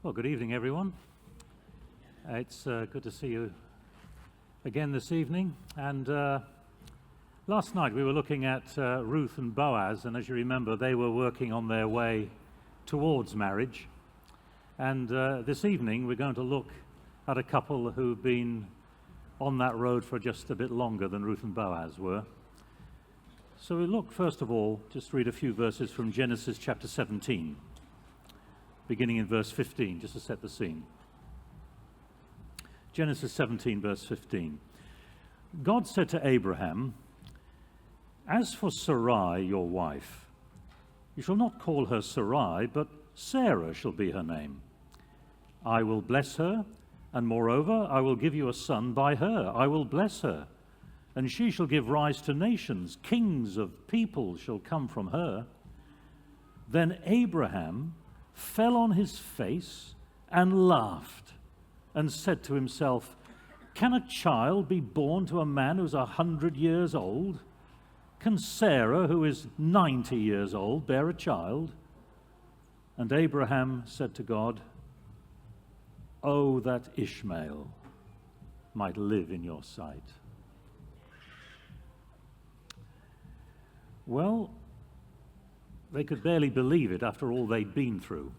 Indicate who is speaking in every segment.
Speaker 1: Well, good evening, everyone. It's good to see you again this evening. And last night we were looking at Ruth and Boaz, and as you remember, they were working on their way towards marriage. And this evening we're going to look at a couple who've been on that road for just a bit longer than Ruth and Boaz were. So we look, first of all, just read a few verses from Genesis chapter 17. Beginning in verse 15, just to set the scene. Genesis 17, verse 15. God said to Abraham, "As for Sarai, your wife, you shall not call her Sarai, but Sarah shall be her name. I will bless her, and moreover, I will give you a son by her. I will bless her, and she shall give rise to nations. Kings of people shall come from her." Then Abraham fell on his face and laughed, and said to himself, "Can a child be born to a man who is 100 years old? Can Sarah, who is 90 years old, bear a child?" And Abraham said to God, "Oh, that Ishmael might live in your sight." Well, they could barely believe it after all they'd been through,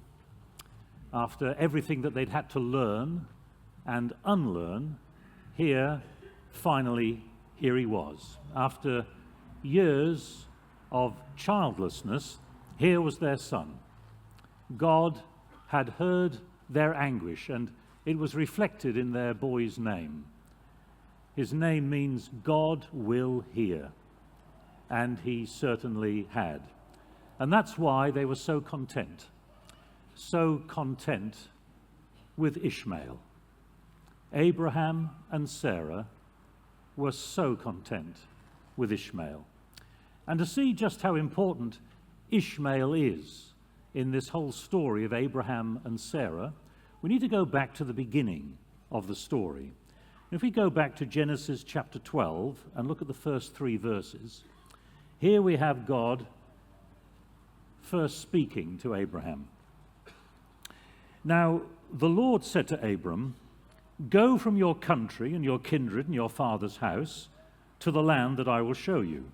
Speaker 1: after everything that they'd had to learn and unlearn. Finally, here he was. After years of childlessness, here was their son. God had heard their anguish, and it was reflected in their boy's name. His name means God will hear, and he certainly had. And that's why they were so content with Ishmael. Abraham and Sarah were so content with Ishmael. And to see just how important Ishmael is in this whole story of Abraham and Sarah, we need to go back to the beginning of the story. If we go back to Genesis chapter 12 and look at the first 3 verses, here we have God first speaking to Abraham. "Now the Lord said to Abram, 'Go from your country and your kindred and your father's house to the land that I will show you.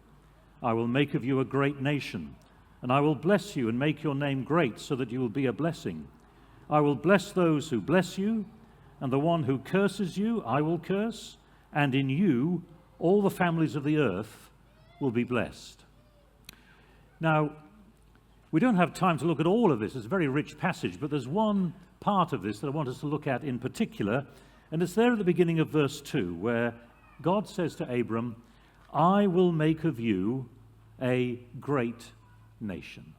Speaker 1: I will make of you a great nation, and I will bless you and make your name great so that you will be a blessing. I will bless those who bless you, and the one who curses you I will curse, and in you all the families of the earth will be blessed.'" Now, we don't have time to look at all of this. It's a very rich passage, but there's one part of this that I want us to look at in particular, and it's there at the beginning of verse 2, where God says to Abram, "I will make of you a great nation."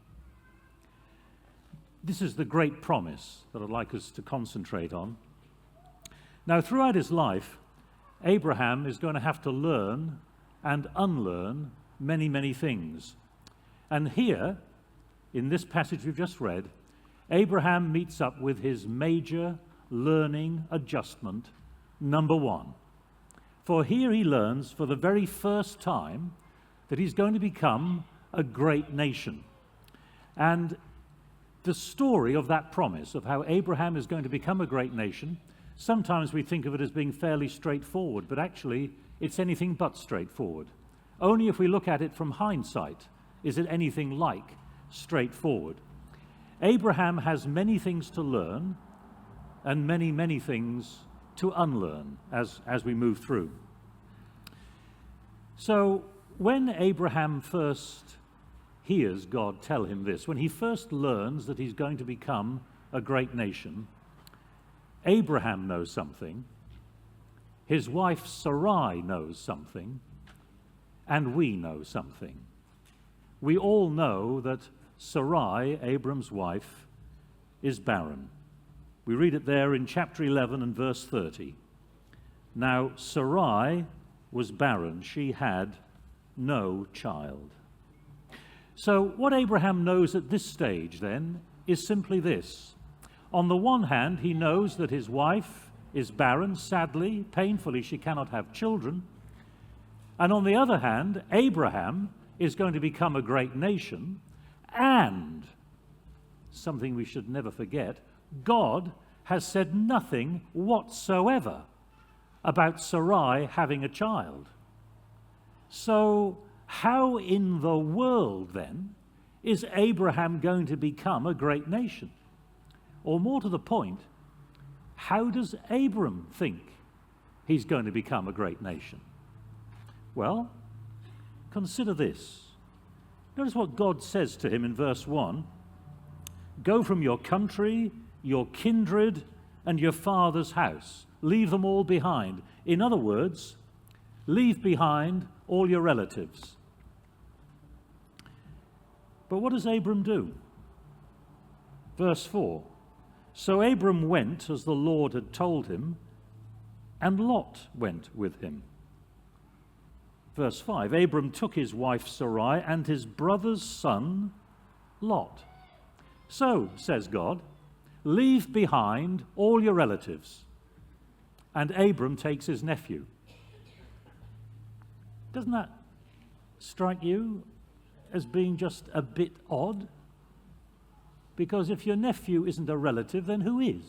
Speaker 1: This is the great promise that I'd like us to concentrate on. Now, throughout his life, Abraham is going to have to learn and unlearn many, many things. And here, in this passage we've just read, Abraham meets up with his major learning adjustment, number 1. For here he learns for the very first time that he's going to become a great nation. And the story of that promise, of how Abraham is going to become a great nation, sometimes we think of it as being fairly straightforward, but actually it's anything but straightforward. Only if we look at it from hindsight is it anything like straightforward. Abraham has many things to learn and many, many things to unlearn as we move through. So when Abraham first hears God tell him this, when he first learns that he's going to become a great nation, Abraham knows something, his wife Sarai knows something, and we know something. We all know that Sarai, Abram's wife, is barren. We read it there in chapter 11 and verse 30. "Now Sarai was barren, she had no child." So what Abraham knows at this stage then is simply this. On the one hand, he knows that his wife is barren. Sadly, painfully, she cannot have children. And on the other hand, Abraham is going to become a great nation, and something we should never forget, God has said nothing whatsoever about Sarai having a child. So how in the world then is Abraham going to become a great nation? Or more to the point, how does Abram think he's going to become a great nation? Well, consider this. Notice what God says to him in verse 1. Go from your country, your kindred, and your father's house. Leave them all behind. In other words, leave behind all your relatives. But what does Abram do? Verse 4. So Abram went as the Lord had told him, and Lot went with him. Verse 5. Abram took his wife Sarai and his brother's son Lot. So, says God, leave behind all your relatives. And Abram takes his nephew. Doesn't that strike you as being just a bit odd? Because if your nephew isn't a relative, then who is?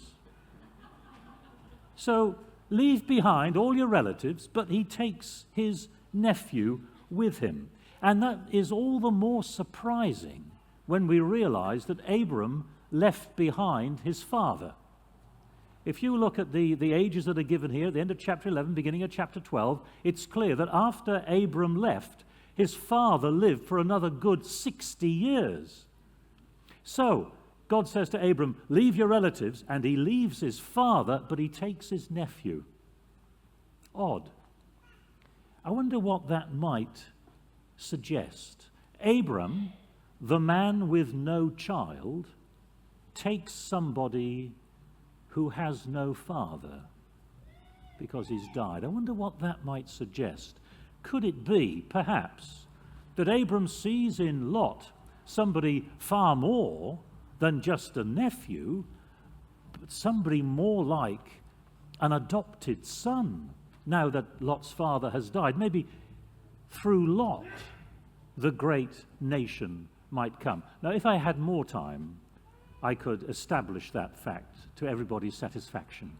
Speaker 1: So leave behind all your relatives, but he takes his nephew with him. And that is all the more surprising when we realize that Abram left behind his father. If you look at the ages that are given here, at the end of chapter 11, beginning of chapter 12, it's clear that after Abram left, his father lived for another good 60 years. So, God says to Abram, leave your relatives, and he leaves his father, but he takes his nephew. Odd. I wonder what that might suggest. Abram, the man with no child, takes somebody who has no father because he's died. I wonder what that might suggest. Could it be, perhaps, that Abram sees in Lot somebody far more than just a nephew, but somebody more like an adopted son, now that Lot's father has died? Maybe through Lot, the great nation might come. Now, if I had more time, I could establish that fact to everybody's satisfaction.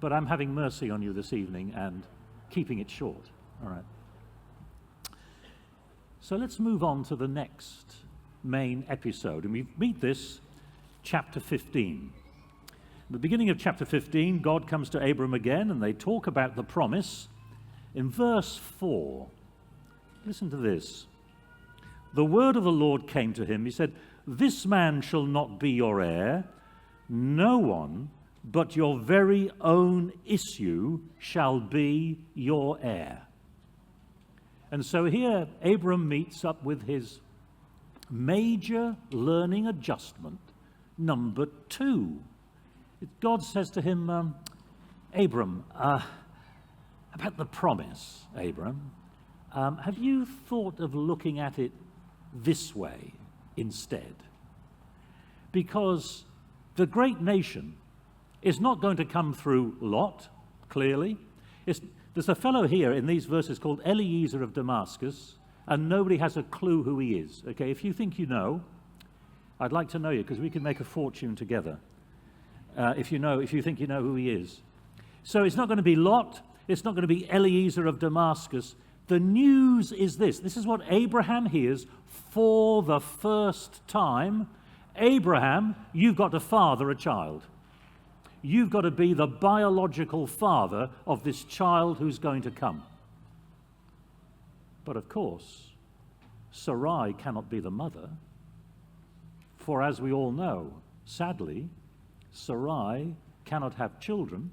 Speaker 1: But I'm having mercy on you this evening and keeping it short. All right. So let's move on to the next main episode. And we meet this chapter 15. At the beginning of chapter 15, God comes to Abram again, and they talk about the promise. In verse 4, listen to this. The word of the Lord came to him. He said, this man shall not be your heir. No one but your very own issue shall be your heir. And so here Abram meets up with his major learning adjustment, number 2. God says to him, Abram, about the promise, Abram, have you thought of looking at it this way instead? Because the great nation is not going to come through Lot, clearly. There's a fellow here in these verses called Eliezer of Damascus, and nobody has a clue who he is. Okay, if you think you know, I'd like to know you, because we can make a fortune together. If you think you know who he is. So it's not going to be Lot, it's not going to be Eliezer of Damascus. The news is this. This is what Abraham hears for the first time. Abraham, you've got to father a child. You've got to be the biological father of this child who's going to come. But of course, Sarai cannot be the mother. For as we all know, sadly, Sarai cannot have children,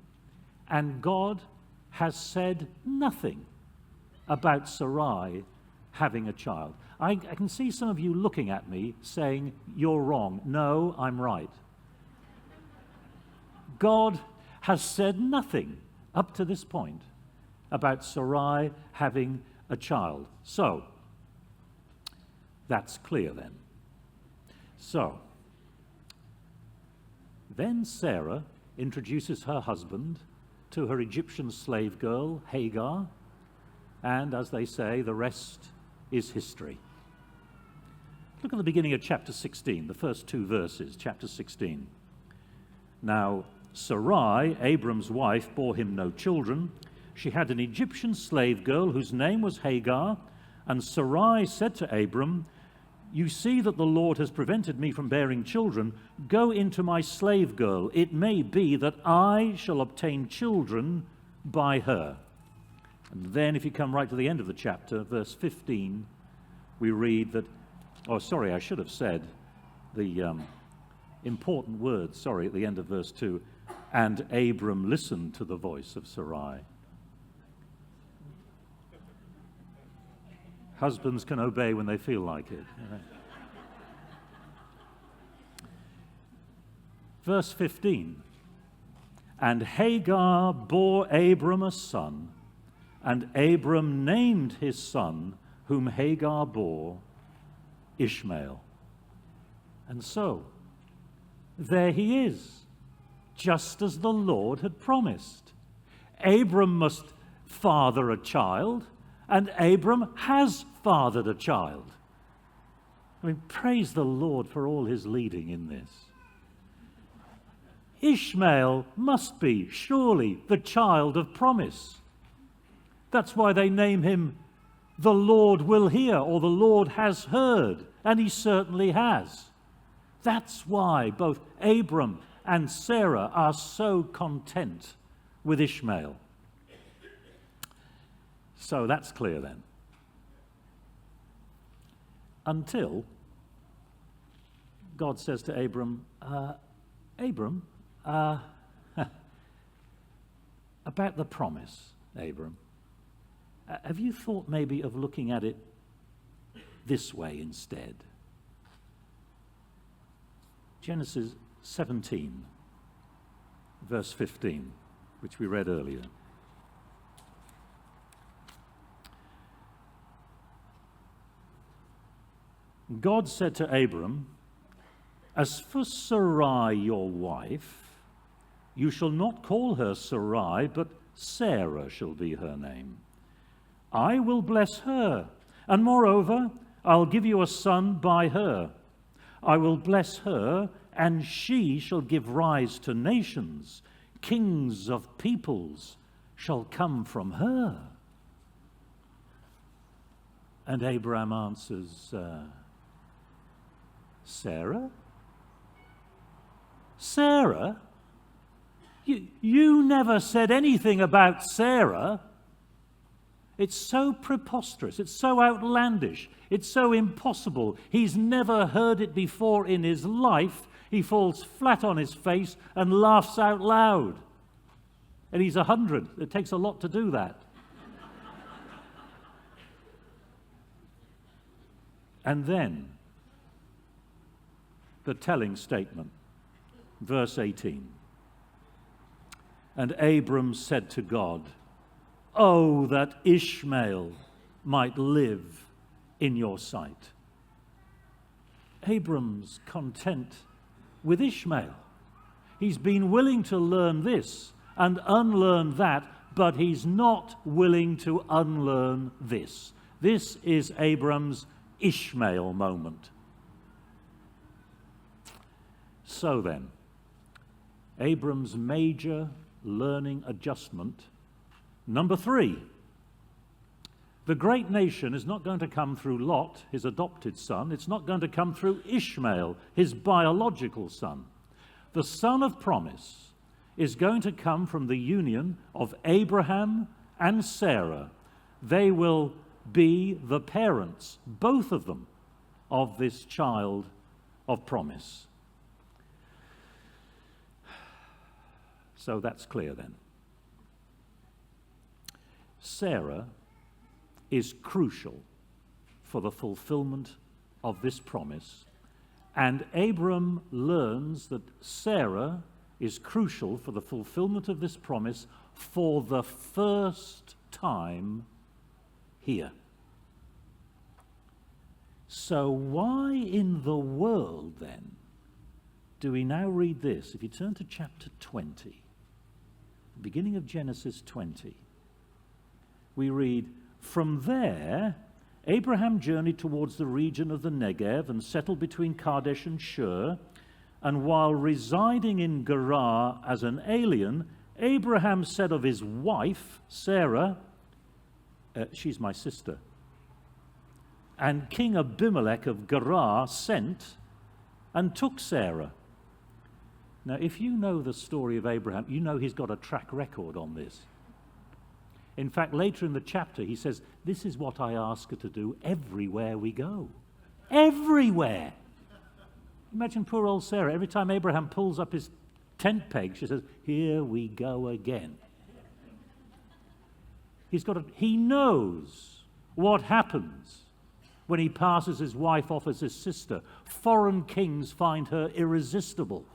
Speaker 1: and God has said nothing about Sarai having a child. I can see some of you looking at me saying, you're wrong. No, I'm right. God has said nothing up to this point about Sarai having a child. So, that's clear then. So, then Sarah introduces her husband to her Egyptian slave girl, Hagar, and as they say, the rest is history. Look at the beginning of chapter 16, the first two verses, chapter 16. Now, Sarai, Abram's wife, bore him no children. She had an Egyptian slave girl whose name was Hagar, and Sarai said to Abram, "You see that the Lord has prevented me from bearing children. Go into my slave girl. It may be that I shall obtain children by her." And then if you come right to the end of the chapter, verse 15, we read that, I should have said the important words, at the end of verse 2, and Abram listened to the voice of Sarai. Husbands can obey when they feel like it. Verse 15, and Hagar bore Abram a son, and Abram named his son, whom Hagar bore, Ishmael. And so, there he is, just as the Lord had promised. Abram must father a child, and Abram has fathered a child. I mean, praise the Lord for all his leading in this. Ishmael must be, surely, the child of promise. That's why they name him the Lord will hear, or the Lord has heard, and he certainly has. That's why both Abram and Sarah are so content with Ishmael. So that's clear then. Until God says to Abram, Abram, about the promise, Abram, have you thought maybe of looking at it this way instead? Genesis 17, verse 15, which we read earlier. God said to Abram, "As for Sarai, your wife, you shall not call her Sarai, but Sarah shall be her name. I will bless her, and moreover, I'll give you a son by her. I will bless her, and she shall give rise to nations. Kings of peoples shall come from her." And Abraham answers, Sarah? Sarah? You never said anything about Sarah. It's so preposterous, it's so outlandish, it's so impossible. He's never heard it before in his life. He falls flat on his face and laughs out loud. And he's 100. It takes a lot to do that. And then, the telling statement, verse 18. And Abram said to God, "Oh, that Ishmael might live in your sight." Abram's content with Ishmael. He's been willing to learn this and unlearn that, but he's not willing to unlearn this. This is Abram's Ishmael moment. So then, Abram's major learning adjustment, number 3. The great nation is not going to come through Lot, his adopted son. It's not going to come through Ishmael, his biological son. The son of promise is going to come from the union of Abraham and Sarah. They will be the parents, both of them, of this child of promise. So that's clear then. Sarah is crucial for the fulfillment of this promise, and Abram learns that Sarah is crucial for the fulfillment of this promise for the first time here. So why in the world then do we now read this? If you turn to chapter 20, beginning of Genesis 20, we read, "From there Abraham journeyed towards the region of the Negev and settled between Kadesh and Shur. And while residing in Gerar as an alien, Abraham said of his wife, Sarah, she's my sister. And King Abimelech of Gerar sent and took Sarah. Now, if you know the story of Abraham, you know he's got a track record on this. In fact, later in the chapter, he says, this is what I ask her to do everywhere we go. Everywhere. Imagine poor old Sarah. Every time Abraham pulls up his tent peg, she says, here we go again. He knows what happens when he passes his wife off as his sister. Foreign kings find her irresistible.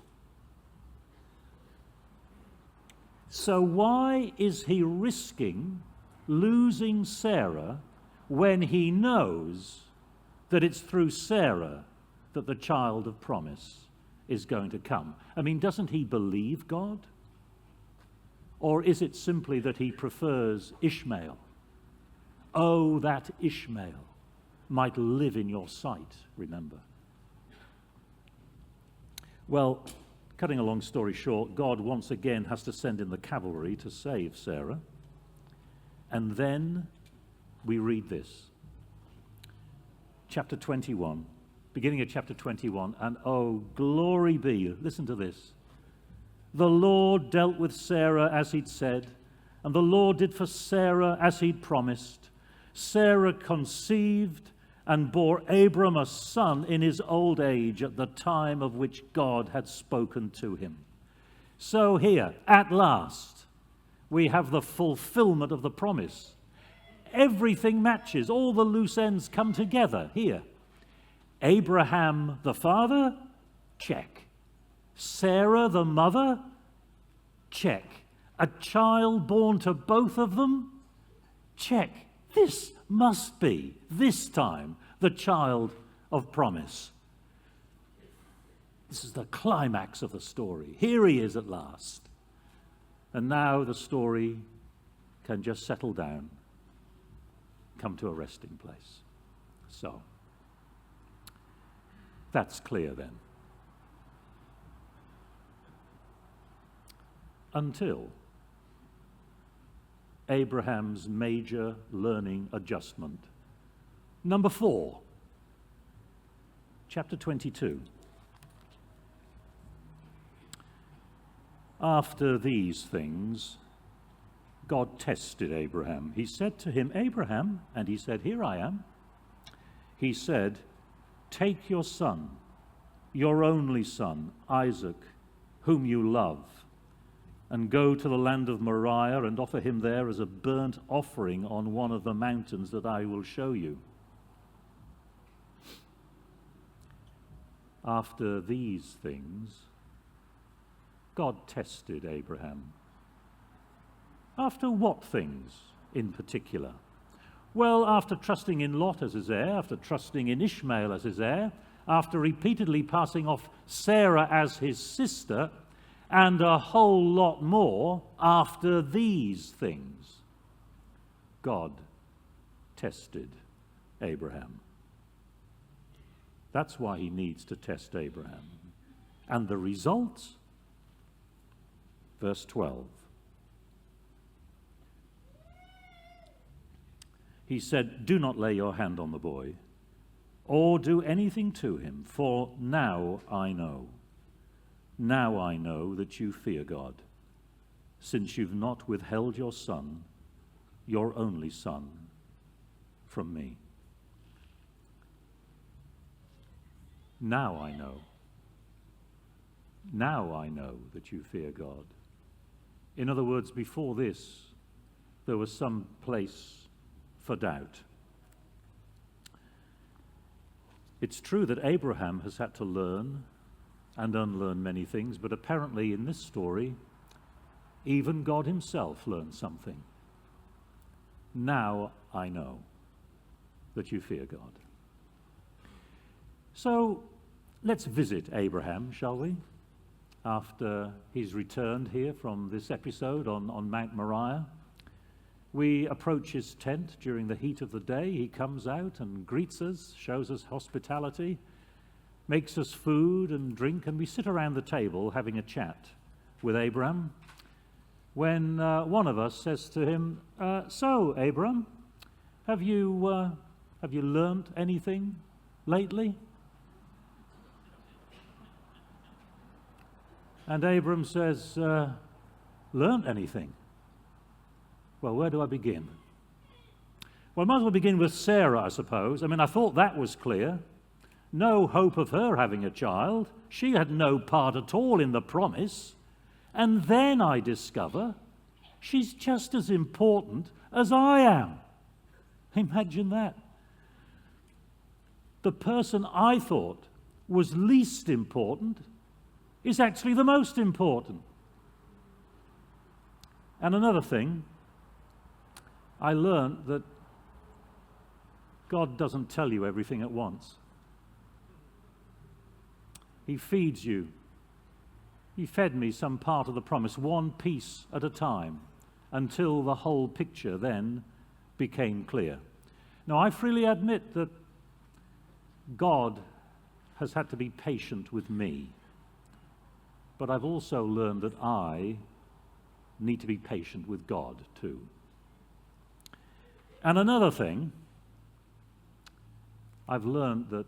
Speaker 1: So why is he risking losing Sarah when he knows that it's through Sarah that the child of promise is going to come? I mean, doesn't he believe God? Or is it simply that he prefers Ishmael? Oh, that Ishmael might live in your sight, remember. Well, cutting a long story short, God once again has to send in the cavalry to save Sarah. And then we read this. Chapter 21, beginning of chapter 21. And oh, glory be, listen to this. The Lord dealt with Sarah as he'd said, and the Lord did for Sarah as he'd promised. Sarah conceived and bore Abram a son in his old age at the time of which God had spoken to him. So here, at last, we have the fulfillment of the promise. Everything matches. All the loose ends come together here. Abraham the father? Check. Sarah the mother? Check. A child born to both of them? Check. This must be, this time, the child of promise. This is the climax of the story. Here he is at last. And now the story can just settle down, come to a resting place. So, that's clear then. Until Abraham's major learning adjustment. Number 4, chapter 22. After these things, God tested Abraham. He said to him, Abraham, and he said, here I am. He said, take your son, your only son, Isaac, whom you love, and go to the land of Moriah and offer him there as a burnt offering on one of the mountains that I will show you. After these things, God tested Abraham. After what things in particular? Well, after trusting in Lot as his heir, after trusting in Ishmael as his heir, after repeatedly passing off Sarah as his sister, and a whole lot more, after these things, God tested Abraham. That's why he needs to test Abraham. And the result? Verse 12. He said, do not lay your hand on the boy, or do anything to him, for now I know that you fear God, since you've not withheld your son, your only son, from me. Now I know that you fear God. In other words, before this, there was some place for doubt. It's true that Abraham has had to learn and unlearn many things, but apparently in this story, even God himself learned something. Now I know that you fear God. So let's visit Abraham, shall we? After he's returned here from this episode on Mount Moriah. We approach his tent during the heat of the day. He comes out and greets us, shows us hospitality, makes us food and drink, and we sit around the table having a chat with Abraham, when one of us says to him, so, Abraham, have you learnt anything lately? And Abraham says, learnt anything? Well, where do I begin? Well, I might as well begin with Sarah, I suppose. I mean, I thought that was clear. No hope of her having a child. She had no part at all in the promise. And then I discover she's just as important as I am. Imagine that. The person I thought was least important is actually the most important. And another thing, I learned that God doesn't tell you everything at once. He feeds you. He fed me some part of the promise, one piece at a time, until the whole picture then became clear. Now, I freely admit that God has had to be patient with me, but I've also learned that I need to be patient with God too. And another thing, I've learned that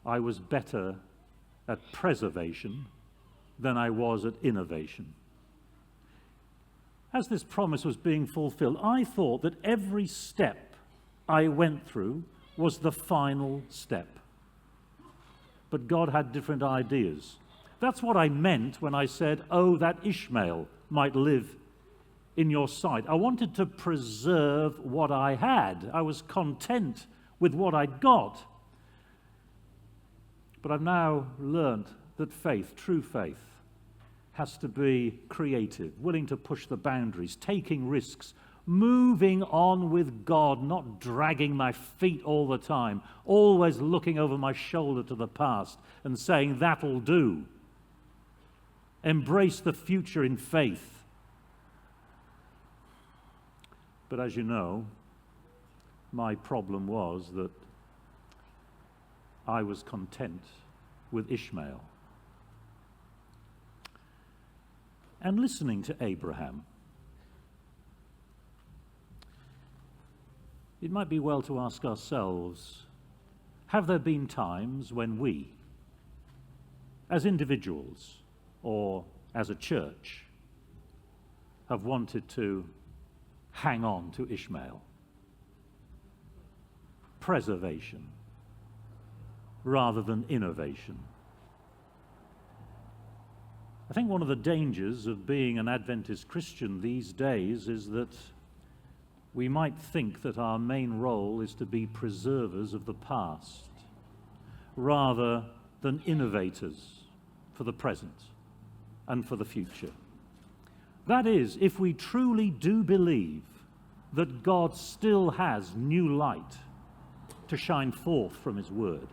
Speaker 1: I was better at preservation than I was at innovation. As this promise was being fulfilled, I thought that every step I went through was the final step. But God had different ideas. That's what I meant when I said, oh, that Ishmael might live in your sight. I wanted to preserve what I had. I was content with what I'd got. But I've now learnt that faith, true faith, has to be creative, willing to push the boundaries, taking risks, moving on with God, not dragging my feet all the time, always looking over my shoulder to the past and saying, that'll do. Embrace the future in faith. But as you know, my problem was that I was content with Ishmael. And listening to Abraham, it might be well to ask ourselves, have there been times when we, as individuals or as a church, have wanted to hang on to Ishmael? Preservation rather than innovation. I think one of the dangers of being an Adventist Christian these days is that we might think that our main role is to be preservers of the past rather than innovators for the present and for the future. That is, if we truly do believe that God still has new light to shine forth from His Word.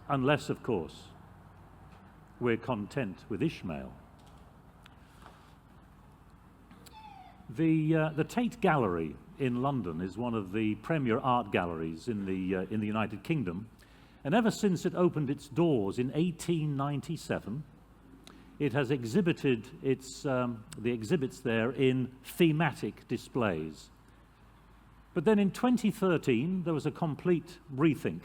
Speaker 1: Unless, of course, we're content with Ishmael. The Tate Gallery in London is one of the premier art galleries in the United Kingdom, and ever since it opened its doors in 1897, it has exhibited the exhibits there in thematic displays. But then in 2013, there was a complete rethink,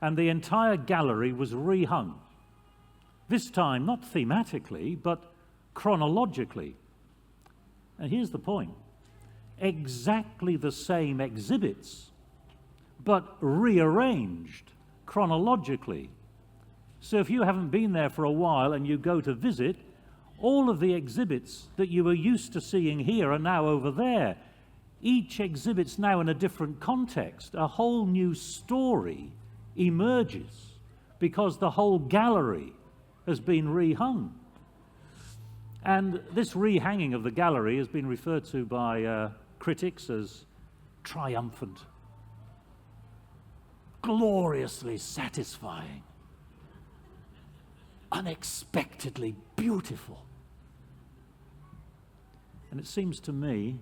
Speaker 1: and the entire gallery was rehung. This time, not thematically, but chronologically. And here's the point. Exactly the same exhibits, but rearranged chronologically. So if you haven't been there for a while and you go to visit, all of the exhibits that you were used to seeing here are now over there. Each exhibit's now in a different context. A whole new story emerges because the whole gallery has been rehung. And this rehanging of the gallery has been referred to by critics as triumphant, gloriously satisfying, unexpectedly beautiful. And it seems to me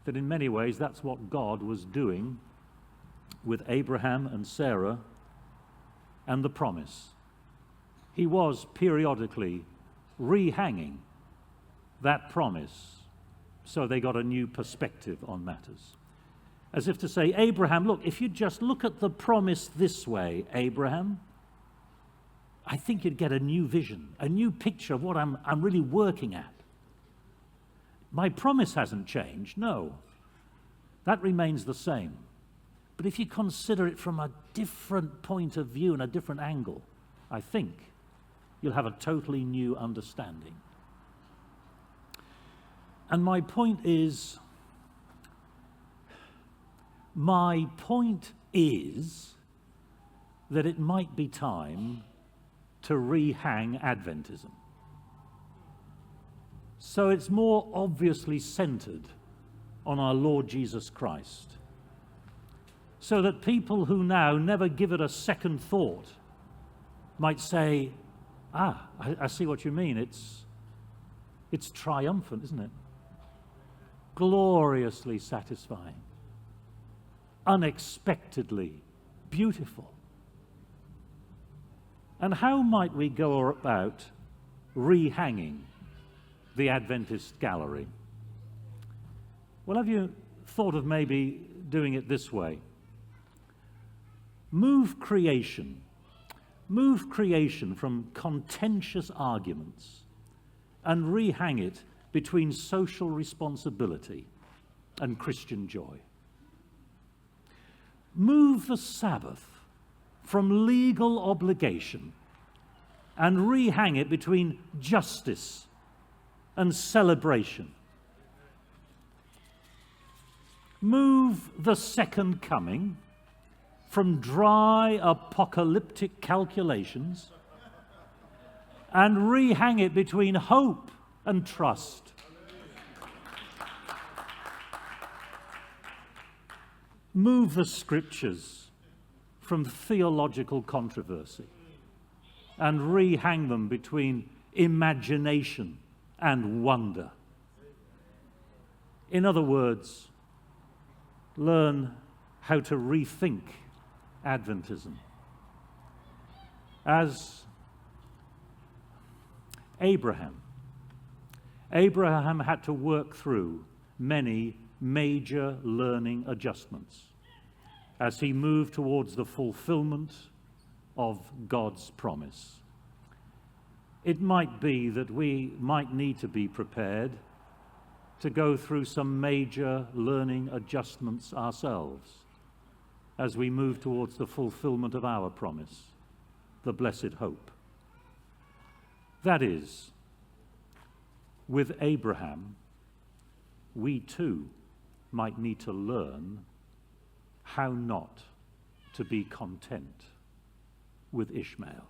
Speaker 1: that in many ways that's what God was doing with Abraham and Sarah and the promise. He was periodically rehanging that promise so they got a new perspective on matters. As if to say, Abraham, look, if you just look at the promise this way, Abraham, I think you'd get a new vision, a new picture of what I'm really working at. My promise hasn't changed, no. That remains the same. But if you consider it from a different point of view and a different angle, I think you'll have a totally new understanding. And my point is that it might be time to rehang Adventism. So it's more obviously centered on our Lord Jesus Christ. So that people who now never give it a second thought might say, I see what you mean. It's triumphant, isn't it? Gloriously satisfying. Unexpectedly beautiful. And how might we go about rehanging the Adventist gallery? Well, have you thought of maybe doing it this way? Move creation from contentious arguments and rehang it between social responsibility and Christian joy. Move the Sabbath from legal obligation and rehang it between justice and celebration. Move the second coming from dry apocalyptic calculations and rehang it between hope and trust. Move the scriptures from theological controversy and rehang them between imagination and wonder. In other words, learn how to rethink Adventism. As Abraham had to work through many major learning adjustments as he moved towards the fulfillment of God's promise. It might be that we might need to be prepared to go through some major learning adjustments ourselves as we move towards the fulfillment of our promise, the blessed hope. That is, with Abraham, we too might need to learn how not to be content with Ishmael.